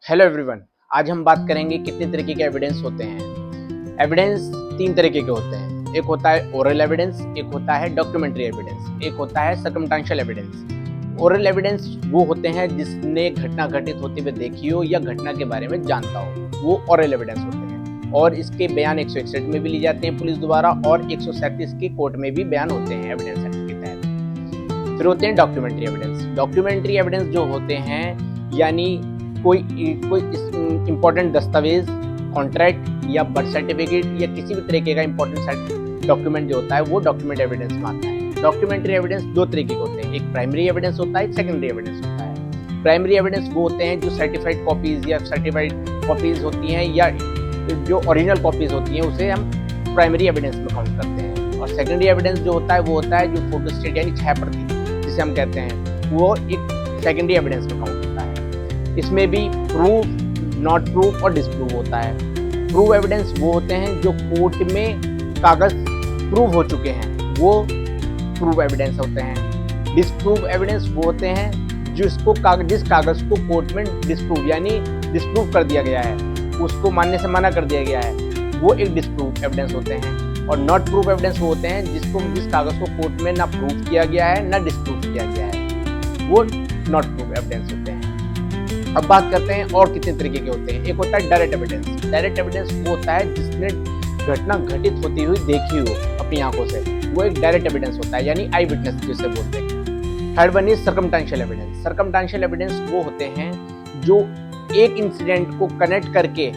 Hello everyone, आज हम बात करेंगे कितने तरीके के एविडेंस होते हैं। एविडेंस तीन तरीके के होते हैं। एक होता है ओरल एविडेंस, एक होता है डॉक्यूमेंट्री एविडेंस, एक होता है सर्कमस्टेंशियल एविडेंस। ओरल एविडेंस वो होते हैं जिसने घटना घटित होते हुए देखी हो या घटना के बारे में जानता हो, वो ओरल एविडेंस होते हैं और इसके बयान 161 में भी लिए जाते हैं पुलिस द्वारा और 137 के कोर्ट में भी बयान होते हैं एविडेंस एक्ट के तहत। फिर होते हैं डॉक्यूमेंट्री एविडेंस। डॉक्यूमेंट्री एविडेंस जो होते हैं यानी कोई इम्पोर्टेंट दस्तावेज, कॉन्ट्रैक्ट या बर्थ सर्टिफिकेट या किसी भी तरीके का इम्पोर्टेंट डॉक्यूमेंट जो होता है वो डॉक्यूमेंट एविडेंस में आता है। डॉक्यूमेंट्री एविडेंस दो तरीके के होते हैं, एक प्राइमरी एविडेंस होता है, एक सेकेंडरी एविडेंस होता है। प्राइमरी एविडेंस वो होते हैं जो सर्टिफाइड कॉपीज या सर्टिफाइड कॉपीज होती हैं या जो ओरिजिनल कॉपीज होती हैं उसे हम प्राइमरी एविडेंस में काउंट करते हैं। और सेकेंडरी एविडेंस जो होता है वो होता है जो फोटोस्टेट यानी छाया प्रति जिसे हम कहते हैं, वो एक सेकेंडरी एविडेंस में काउंट होता है। इसमें भी प्रूफ, नॉट प्रूफ और डिसप्रूव होता है। प्रूव एविडेंस वो होते हैं जो कोर्ट में कागज प्रूव हो चुके हैं, वो प्रूव एविडेंस होते हैं। डिसप्रूव एविडेंस वो होते हैं जिस कागज को कोर्ट में डिसप्रूव यानी डिसप्रूव कर दिया गया है, उसको मानने से मना कर दिया गया है, वो एक डिसप्रूव एविडेंस होते हैं। और नॉट प्रूफ एविडेंस वो होते हैं जिस कागज को कोर्ट में ना प्रूव किया गया है ना डिसप्रूव किया गया है, वो नॉट प्रूफ एविडेंस होते हैं। अब बात करते हैं और कितने तरीके के होते हैं। एक होता है डायरेक्ट एविडेंस। डायरेक्ट एविडेंस वो होता है जिसने घटना घटित होती हुई देखी हो अपनी आंखों से, वो एक डायरेक्ट एविडेंस होता है यानी आई विटनेस जिसे बोलते हैं। Third one is circumstantial evidence. Circumstantial evidence वो होते हैं जो एक इंसिडेंट को कनेक्ट करके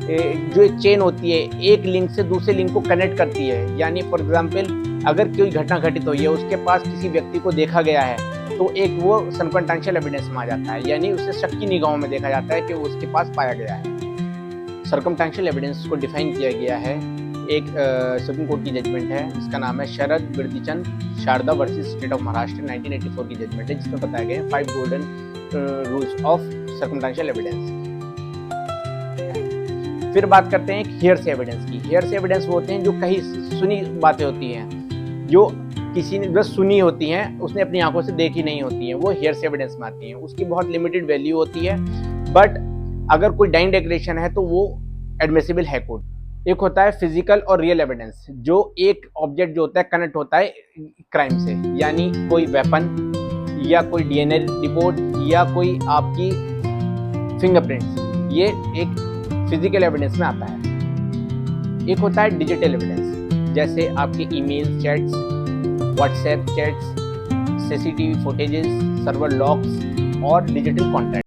जो एक चेन होती है एक लिंक से दूसरे लिंक को कनेक्ट करती है। यानी फॉर एग्जाम्पल अगर कोई घटना घटित हुई है, उसके पास किसी व्यक्ति को देखा गया है तो एक वो सर्कमस्टेंशियल एविडेंस में आ जाता है, यानी उसे शक की निगाहों में देखा जाता है कि वो उसके पास पाया गया है। सर्कमस्टेंशियल एविडेंस को डिफाइन किया गया है एक सुप्रीम कोर्ट की जजमेंट है जिसका नाम है Sharad Birdichand Sarda versus state of Maharashtra 1984 की जजमेंट है, जिसमें बताया गया 5 golden rules of circumstantial evidence. फिर बात करते हैं हियरसे एविडेंस की। हियरसे एविडेंस वो होते हैं जो कहीं सुनी बातें होती हैं, जो किसी ने बस सुनी होती हैं, उसने अपनी आंखों से देखी नहीं होती हैं, वो हियरसे एविडेंस में आती हैं। उसकी बहुत लिमिटेड वैल्यू होती है, बट अगर कोई डाइंग डिक्लेरेशन है तो वो एडमिसिबल है कोर्ट। एक होता है फिजिकल और रियल एविडेंस, जो एक ऑब्जेक्ट जो होता है कनेक्ट होता है क्राइम से, यानी कोई वेपन या कोई डीएनए रिपोर्ट या कोई आपकी फिंगरप्रिंट्स, ये एक फिजिकल एविडेंस में आता है। एक होता है डिजिटल एविडेंस, जैसे आपके email chats, WhatsApp chats, CCTV footages, server logs और डिजिटल कॉन्टैक्ट।